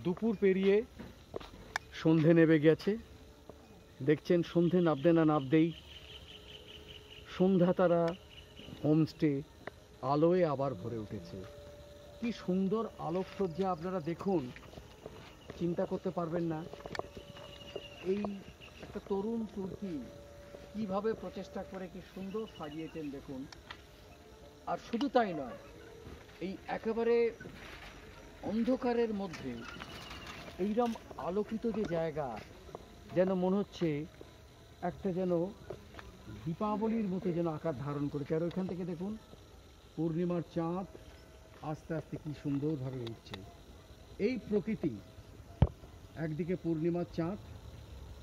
দুপুর পেরিয়ে সন্ধে নেমে গেছে। দেখছেন সন্ধে নামতে না নামতেই সন্ধ্যা তারা হোমস্টে আলোয় আবার ভরে উঠেছে। কি সুন্দর আলোকসজ্জা আপনারা দেখুন, চিন্তা করতে পারবেন না এই একটা তরুণ তুর্কি কিভাবে প্রচেষ্টা করে কি সুন্দর সাজিয়েছেন দেখুন। আর শুধু তাই নয়, এই একেবারে অন্ধকারের মধ্যে এইরকম আলোকিত যে জায়গা, যেন মনে হচ্ছে একটা যেন দীপাবলির মতো যেন আকার ধারণ করেছে। আর ওইখান থেকে দেখুন পূর্ণিমার চাঁদ আস্তে আস্তে কি সুন্দরভাবে উঠছে। এই প্রকৃতি, একদিকে পূর্ণিমার চাঁদ,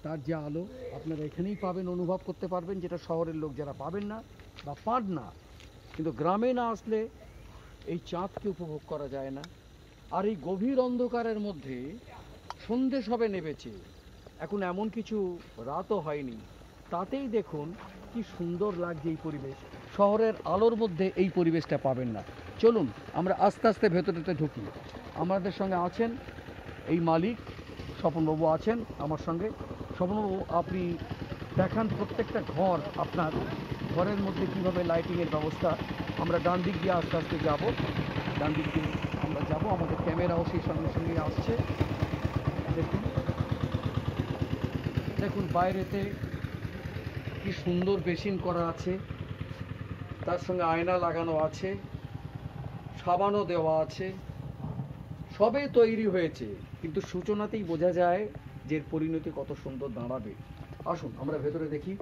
তার যে আলো আপনারা এখানেই পাবেন, অনুভব করতে পারবেন, যেটা শহরের লোক যারা পাবেন না বা পান না। কিন্তু গ্রামে না আসলে এই চাঁদকে উপভোগ করা যায় না। আর এই গভীর অন্ধকারের মধ্যে সন্ধে সবে নেমেছে, এখন এমন কিছু রাতও হয়নি, তাতেই দেখুন কি সুন্দর লাগছে এই পরিবেশ। শহরের আলোর মধ্যে এই পরিবেশটা পাবেন না। চলুন আমরা আস্তে আস্তে ভেতরেতে ঢুকি। আমাদের সঙ্গে আছেন এই মালিক স্বপনবাবু, আছেন আমার সঙ্গে। স্বপনবাবু, আপনি দেখান প্রত্যেকটা ঘর, আপনার ঘরের মধ্যে কীভাবে লাইটিংয়ের ব্যবস্থা। আমরা ডান দিক দিয়ে আস্তে আস্তে যাব, ডান দিক দিয়ে আমরা যাব, আমাদের ক্যামেরাও সেই সঙ্গে সঙ্গে আসছে। দেখুন দেখুন বাইরেতে কি সুন্দর বেসিন করা আছে, তার সঙ্গে আয়না লাগানো আছে, সাবানও দেওয়া আছে, সবে তৈরি হয়েছে, কিন্তু সূচনাতেই বোঝা যায় যে এর পরিণতি কত সুন্দর দাঁড়াবে। আসুন আমরা ভেতরে দেখি।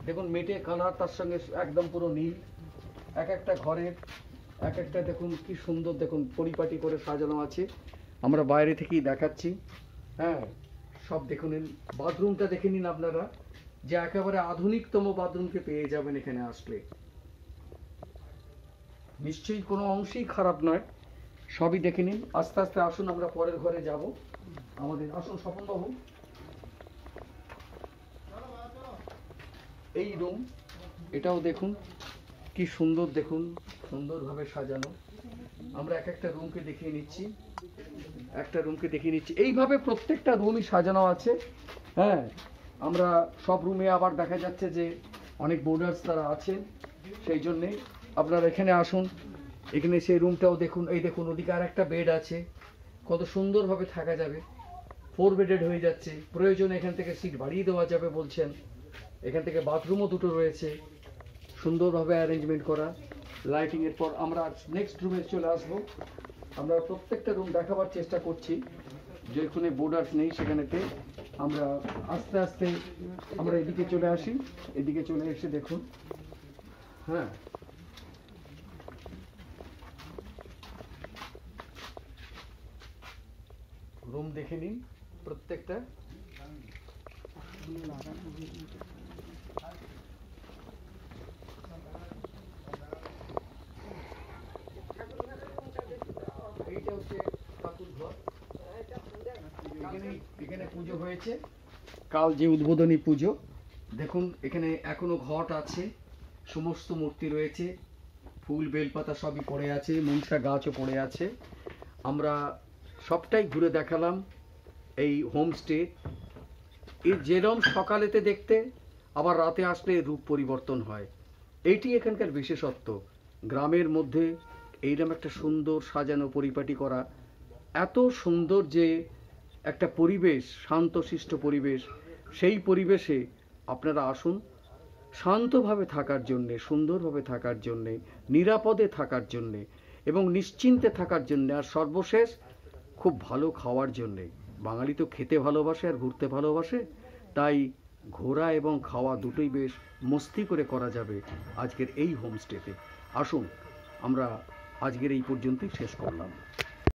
দেখুন মেটে কালার, তার সঙ্গে একদম পুরো নীল। এক একটা ঘরের এক একটা দেখুন কি সুন্দর, দেখুন পরিপাটি করে সাজানো আছে। আমরা বাইরে থেকেই দেখাচ্ছি। হ্যাঁ, সব দেখুন। বাথরুমটা দেখে নিন আপনারা, যে একেবারে আধুনিকতম বাথরুমকে পেয়ে যাবেন এখানে আসলে। নিশ্চয়ই কোনো অংশেই খারাপ নয়, সবই দেখে নিন। আস্তে আস্তে আসুন আমরা পরের ঘরে যাব আমাদের। আসুন স্বপনবাবু, এই রুম, এটাও দেখুন কি সুন্দর, দেখুন সুন্দরভাবে সাজানো। আমরা এক একটা রুমকে দেখিয়ে নিচ্ছি, একটা রুমকে দেখিয়ে নিচ্ছি। এইভাবে প্রত্যেকটা রুমই সাজানো আছে। হ্যাঁ, আমরা সব রুমে আবার দেখা যাচ্ছে যে অনেক বোর্ডার্স তারা আছেন, সেই জন্যে আপনারা এখানে আসুন। এখানে সেই রুমটাও দেখুন, এই দেখুন ওদিকে আর একটা বেড আছে, কত সুন্দরভাবে থাকা যাবে। 4 বেডেড হয়ে যাচ্ছে, প্রয়োজনে এখান থেকে সিট বাড়িয়ে দেওয়া যাবে বলছেন। এখান থেকে বাথরুমও দুটো রয়েছে, সুন্দরভাবে অ্যারেঞ্জমেন্ট করা লাইটিংয়ের পর। আমরা নেক্সট রুমে চলে আসব। আমরা প্রত্যেকটা রুম দেখাবার চেষ্টা করছি, যেখানে বোর্ডার্স নেই সেখানেতে। আমরা আস্তে আস্তে আমরা এদিকে চলে আসি, এদিকে চলে এসে দেখুন। হ্যাঁ, রুম দেখে নিন প্রত্যেকটা। এইটা হচ্ছে ঠাকুর ঘর, এখানে পুজো হয়েছে কাল, যে উদ্বোধনী পুজো। দেখুন এখানে এখনো ঘট আছে, সমস্ত মূর্তি রয়েছে, ফুল বেলপাতা সবই পড়ে আছে, মনসা গাছও পড়ে আছে। আমরা সবটাই ঘুরে দেখালাম এই হোমস্টে। এর যেরকম সকালেতে দেখতে, আবার রাতে আসলে রূপ পরিবর্তন হয়। এইটি এখানকার বিশেষত্ব। গ্রামের মধ্যে এইরকম একটা সুন্দর সাজানো পরিপাটি করা, এত সুন্দর যে একটা পরিবেশ, শান্তশিষ্ট পরিবেশ। সেই পরিবেশে আপনারা আসুন শান্তভাবে থাকার জন্যে, সুন্দরভাবে থাকার জন্যে, নিরাপদে থাকার জন্যে এবং নিশ্চিন্তে থাকার জন্যে, আর সর্বশেষ খুব ভালো খাওয়ার জন্যে। বাঙালি তো খেতে ভালোবাসে আর ঘুরতে ভালোবাসে, তাই ঘোরা এবং খাওয়া দুটোই বেশ মস্তি করে করা যাবে আজকের এই হোমস্টেতে। আসুন আমরা আজকের এই পর্যন্তই শেষ করলাম।